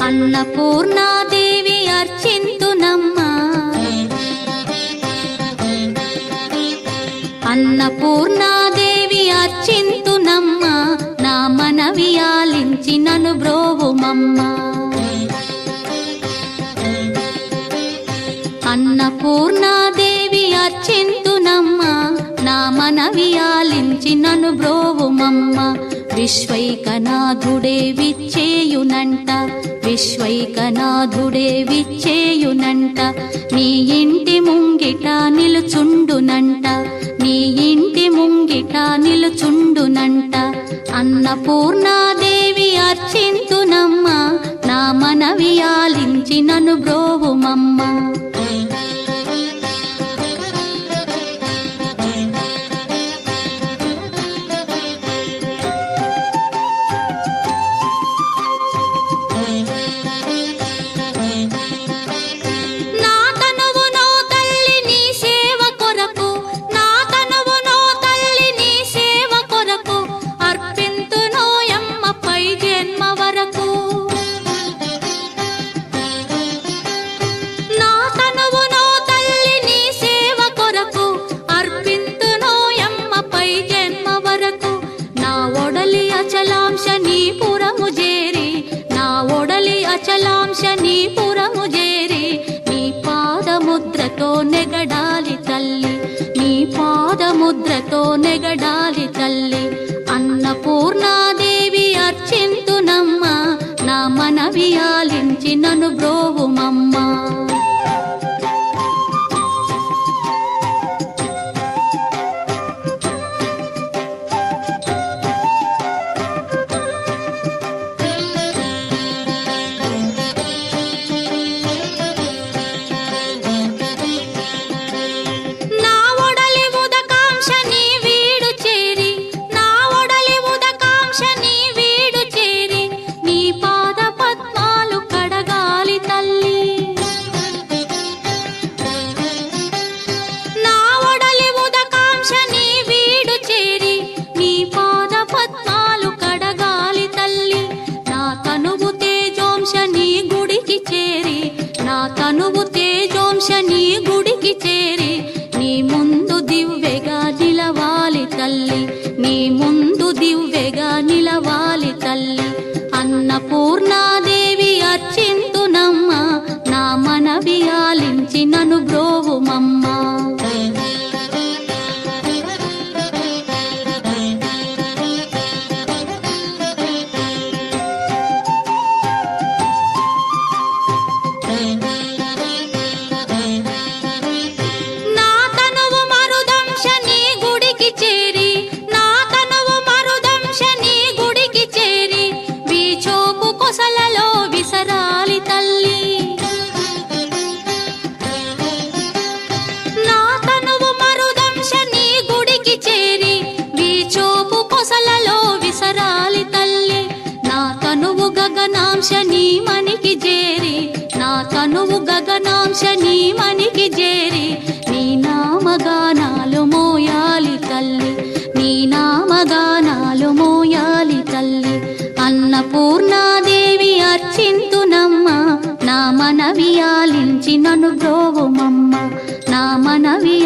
అన్నపూర్ణాదేవి అర్చింతునమ్మా, అన్నపూర్ణాదేవి అర్చింతునమ్మా, నా మనవి ఆలించి నన్ను బ్రోవుమమ్మా. అన్నపూర్ణాదేవి అర్చింతునమ్మా, నా మనవి ఆలించి నన్ను బ్రోవుమమ్మా. విశ్వైకనాథుడే విచ్చేయునంట, విశ్వైకనాథుడే విచ్చేయునంట, నీ ఇంటి ముంగిట నిలుచుండునంట, నీ ఇంటి ముంగిట నిలుచుండునంట. అన్నపూర్ణాదేవి అర్చింతునమ్మా, నా మనవి ఆలించి నన్ను బ్రోవుమమ్మా. అచలాంశనీపురము చేరి నీ పాదముద్రతో నెగడాలి తల్లి, నీ పాదముద్రతో నెగడాలి తల్లి. అన్నపూర్ణాదేవి అర్చింతునమ్మా, నా మనవి ఆలించి నన్ను బ్రోవుమమ్మా. తనువు తేజోంశని గుడికి చేరి నీ ముందు దివ్వెగా నిలవాలి తల్లి, నీ ముందు దివ్వెగా నిలవాలి తల్లి. అన్నపూర్ణాదేవి అర్చింతునమ్మా, నా మనవి ఆలించి నన్ను బ్రోవుమమ్మా. గగనాంశని మనికి చేరి, నా తనువు గగనాంశని మనికి చేరి నీ నామగానాలు మోయాలి తల్లి, నీ నామగానాలు మోయాలి తల్లి. అన్నపూర్ణాదేవి అర్చింతునమ్మా, నా మనవి ఆలించి నన్ను బ్రోవుమమ్మా, నా మనవి